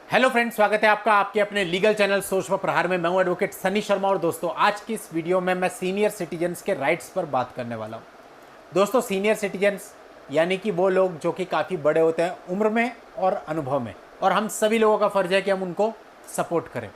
Hello friends, स्वागत है आपका आपके अपने लीगल चैनल सोच व प्रहार में। मैं हूं एडवोकेट सनी शर्मा और दोस्तों आज की इस वीडियो में मैं सीनियर सिटीजन्स के राइट्स पर बात करने वाला हूं। दोस्तों सीनियर सिटीजन्स यानी कि वो लोग जो कि काफ़ी बड़े होते हैं उम्र में और अनुभव में, और हम सभी लोगों का फर्ज है कि हम उनको सपोर्ट करें।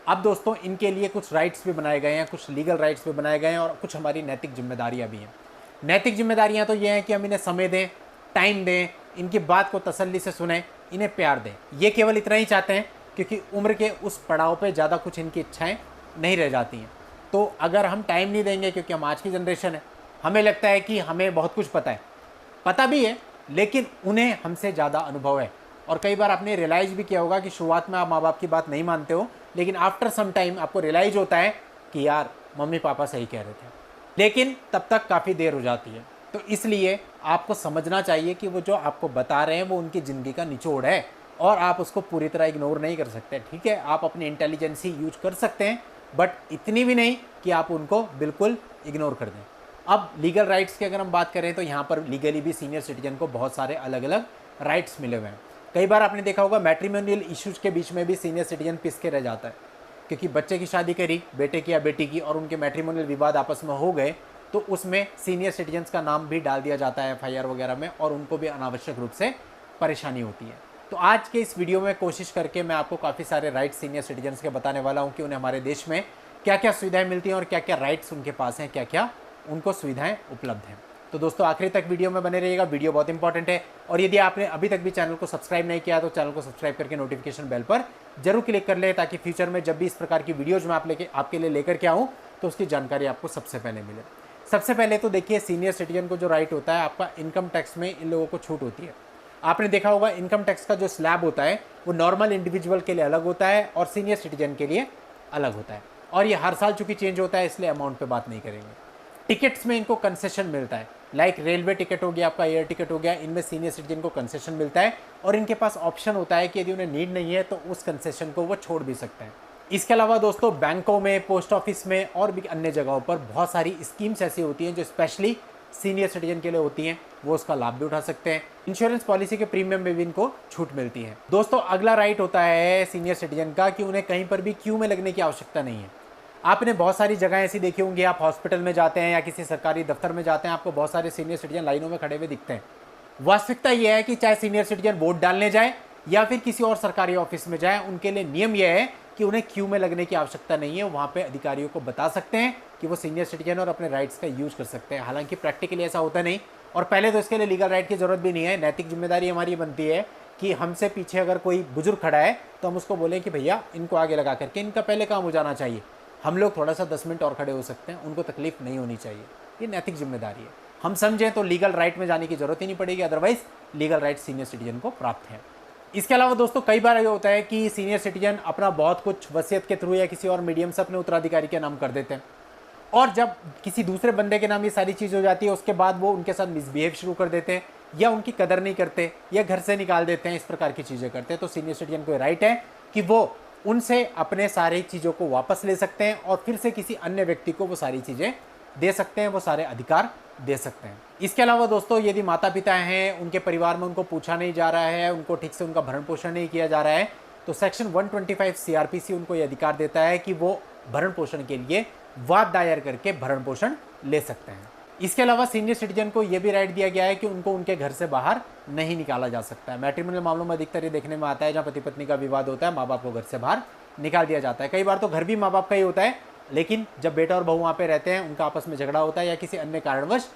अब दोस्तों इनके लिए कुछ राइट्स भी बनाए गए हैं, कुछ लीगल राइट्स भी बनाए गए हैं और कुछ हमारी नैतिक जिम्मेदारियां भी हैं। नैतिक जिम्मेदारियां तो ये हैं कि हम इन्हें समय दें, टाइम दें, इनकी बात को तसल्ली से सुनें, इन्हें प्यार दें। ये केवल इतना ही चाहते हैं क्योंकि उम्र के उस पड़ाव पे ज़्यादा कुछ इनकी इच्छाएं नहीं रह जाती हैं। तो अगर हम टाइम नहीं देंगे, क्योंकि हम आज की जनरेशन है, हमें लगता है कि हमें बहुत कुछ पता है, पता भी है, लेकिन उन्हें हमसे ज़्यादा अनुभव है। और कई बार आपने रियलाइज़ भी किया होगा कि शुरुआत में आप माँ बाप की बात नहीं मानते हो, लेकिन आफ्टर सम टाइम आपको रियलाइज़ होता है कि यार मम्मी पापा सही कह रहे थे, लेकिन तब तक काफ़ी देर हो जाती है। तो इसलिए आपको समझना चाहिए कि वो जो आपको बता रहे हैं वो उनकी ज़िंदगी का निचोड़ है और आप उसको पूरी तरह इग्नोर नहीं कर सकते। ठीक है, आप अपनी इंटेलिजेंसी यूज कर सकते हैं, बट इतनी भी नहीं कि आप उनको बिल्कुल इग्नोर कर दें। अब लीगल राइट्स की अगर हम बात करें तो यहाँ पर लीगली भी सीनियर सिटीजन को बहुत सारे अलग अलग राइट्स मिले हुए हैं। कई बार आपने देखा होगा मैट्रिमोनियल इश्यूज़ के बीच में भी सीनियर सिटीजन पिस के रह जाता है, क्योंकि बच्चे की शादी करी, बेटे की या बेटी की, और उनके मैट्रिमोनियल विवाद आपस में हो गए, तो उसमें सीनियर सिटीजन्स का नाम भी डाल दिया जाता है एफआईआर वगैरह में, और उनको भी अनावश्यक रूप से परेशानी होती है। तो आज के इस वीडियो में कोशिश करके मैं आपको काफ़ी सारे राइट्स सीनियर सिटीजन्स के बताने वाला हूं कि उन्हें हमारे देश में क्या क्या सुविधाएं मिलती हैं और क्या क्या राइट्स उनके पास हैं, क्या क्या उनको सुविधाएं उपलब्ध हैं। तो दोस्तों आखिरी तक वीडियो में बने रहिएगा, वीडियो बहुत इंपॉर्टेंट है। और यदि आपने अभी तक भी चैनल को सब्सक्राइब नहीं किया तो चैनल को सब्सक्राइब करके नोटिफिकेशन बेल पर जरूर क्लिक कर ले, ताकि फ्यूचर में जब भी इस प्रकार की वीडियोज मैं आपके लिए लेकर के आऊँ तो उसकी जानकारी आपको सबसे पहले मिले। सबसे पहले तो देखिए, सीनियर सिटीजन को जो राइट होता है, आपका इनकम टैक्स में इन लोगों को छूट होती है। आपने देखा होगा इनकम टैक्स का जो स्लैब होता है वो नॉर्मल इंडिविजुअल के लिए अलग होता है और सीनियर सिटीजन के लिए अलग होता है, और ये हर साल चूंकि चेंज होता है इसलिए अमाउंट पे बात नहीं करेंगे। टिकट्स में इनको कंसेशन मिलता है, लाइक रेलवे टिकट हो गया, आपका एयर टिकट हो गया, इनमें सीनियर सिटीजन को कंसेशन मिलता है, और इनके पास ऑप्शन होता है कि यदि उन्हें नीड नहीं है तो उस कंसेशन को वो छोड़ भी सकते हैं। इसके अलावा दोस्तों बैंकों में, पोस्ट ऑफिस में और भी अन्य जगहों पर बहुत सारी स्कीम्स ऐसी होती हैं जो स्पेशली सीनियर सिटीजन के लिए होती हैं, वो उसका लाभ भी उठा सकते हैं। इंश्योरेंस पॉलिसी के प्रीमियम में भी इनको छूट मिलती है। दोस्तों अगला राइट होता है सीनियर सिटीजन का कि उन्हें कहीं पर भी क्यू में लगने की आवश्यकता नहीं है। आपने बहुत सारी जगह ऐसी देखी होंगी, आप हॉस्पिटल में जाते हैं या किसी सरकारी दफ्तर में जाते हैं, आपको बहुत सारे सीनियर सिटीजन लाइनों में खड़े हुए दिखते हैं। वास्तविकता यह है कि चाहे सीनियर सिटीजन वोट डालने जाए या फिर किसी और सरकारी ऑफिस में जाए, उनके लिए नियम यह है कि उन्हें क्यू में लगने की आवश्यकता नहीं है। वहाँ पे अधिकारियों को बता सकते हैं कि वो सीनियर सिटीजन और अपने राइट्स का यूज कर सकते हैं। हालांकि प्रैक्टिकली ऐसा होता नहीं, और पहले तो इसके लिए लीगल राइट की जरूरत भी नहीं है। नैतिक जिम्मेदारी हमारी बनती है कि हमसे पीछे अगर कोई बुजुर्ग खड़ा है तो हम उसको बोलें कि भैया इनको आगे लगा करके इनका पहले काम हो जाना चाहिए, हम लोग थोड़ा सा 10 मिनट और खड़े हो सकते हैं, उनको तकलीफ नहीं होनी चाहिए। ये नैतिक जिम्मेदारी है। हम समझें तो लीगल राइट में जाने की जरूरत ही नहीं पड़ेगी, otherwise legal right senior citizen को प्राप्त है। इसके अलावा दोस्तों कई बार ये होता है कि सीनियर सिटीजन अपना बहुत कुछ वसीयत के थ्रू या किसी और मीडियम से अपने उत्तराधिकारी के नाम कर देते हैं, और जब किसी दूसरे बंदे के नाम ये सारी चीज़ हो जाती है उसके बाद वो उनके साथ मिसबिहेव शुरू कर देते हैं, या उनकी कदर नहीं करते, या घर से निकाल देते हैं, इस प्रकार की चीज़ें करते हैं। तो सीनियर सिटीजन को राइट है कि वो उनसे अपने सारी चीज़ों को वापस ले सकते हैं और फिर से किसी अन्य व्यक्ति को वो सारी चीज़ें दे सकते हैं, वो सारे अधिकार दे सकते हैं। इसके अलावा दोस्तों यदि माता पिता हैं, उनके परिवार में उनको पूछा नहीं जा रहा है, उनको ठीक से उनका भरण पोषण नहीं किया जा रहा है, तो सेक्शन 125 सीआरपीसी उनको ये अधिकार देता है कि वो भरण पोषण के लिए वाद दायर करके भरण पोषण ले सकते हैं। इसके अलावा सीनियर सिटीजन को यह भी राइट दिया गया है कि उनको उनके घर से बाहर नहीं निकाला जा सकता है। मैट्रिमोनियल मामलों में अधिकतर ये देखने में आता है जहाँ पति पत्नी का विवाद होता है, माँ बाप को घर से बाहर निकाल दिया जाता है। कई बार तो घर भी माँ बाप का ही होता है, लेकिन जब बेटा और बहू वहाँ पे रहते हैं, उनका आपस में झगड़ा होता है या किसी अन्य कारणवश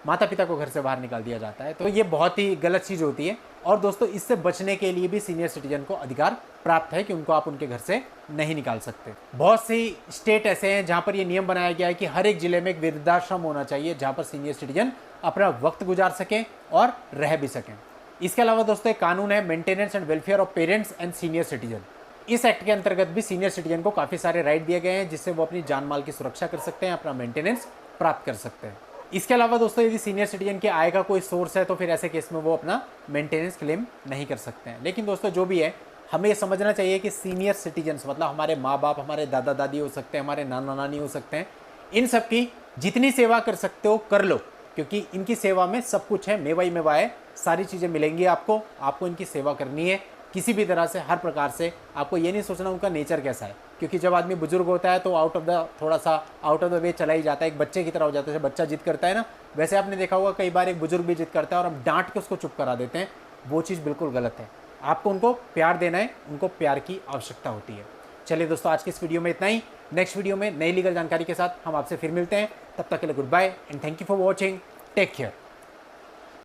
माता पिता को घर से बाहर निकाल दिया जाता है, तो ये बहुत ही गलत चीज़ होती है। और दोस्तों इससे बचने के लिए भी सीनियर सिटीजन को अधिकार प्राप्त है कि उनको आप उनके घर से नहीं निकाल सकते। बहुत सी स्टेट ऐसे हैं जहाँ पर ये नियम बनाया गया है कि हर एक जिले में एक वृद्धाश्रम होना चाहिए जहाँ पर सीनियर सिटीजन अपना वक्त गुजार सकें और रह भी सकें। इसके अलावा दोस्तों एक कानून है maintenance and welfare of parents and senior citizen. इस एक्ट के अंतर्गत भी सीनियर सिटीजन को काफ़ी सारे राइट दिए गए हैं जिससे वो अपनी जान माल की सुरक्षा कर सकते हैं, अपना मेंटेनेंस प्राप्त कर सकते हैं। इसके अलावा दोस्तों यदि सीनियर सिटीजन के आय का कोई सोर्स है तो फिर ऐसे केस में वो अपना मेंटेनेंस क्लेम नहीं कर सकते हैं। लेकिन दोस्तों जो भी है, हमें ये समझना चाहिए कि सीनियर सिटीजन्स मतलब हमारे माँ बाप, हमारे दादा दादी हो सकते हैं, हमारे नाना नानी हो सकते हैं, इन सब की जितनी सेवा कर सकते हो कर लो, क्योंकि इनकी सेवा में सब कुछ है, मेवा ही मेवा है, सारी चीज़ें मिलेंगी आपको, आपको इनकी सेवा करनी है। किसी भी तरह से, हर प्रकार से। आपको ये नहीं सोचना उनका नेचर कैसा है, क्योंकि जब आदमी बुजुर्ग होता है तो थोड़ा सा आउट ऑफ द वे चला ही जाता है, एक बच्चे की तरह हो जाता है। जैसे बच्चा जिद करता है ना, वैसे आपने देखा होगा कई बार एक बुजुर्ग भी जिद करता है और हम डांट के उसको चुप करा देते हैं। वो चीज़ बिल्कुल गलत है। आपको उनको प्यार देना है, उनको प्यार की आवश्यकता होती है। चलिए दोस्तों, आज की इस वीडियो में इतना ही। नेक्स्ट वीडियो में नई लीगल जानकारी के साथ हम आपसे फिर मिलते हैं। तब तक के लिए good bye and thank you for watching. Take care.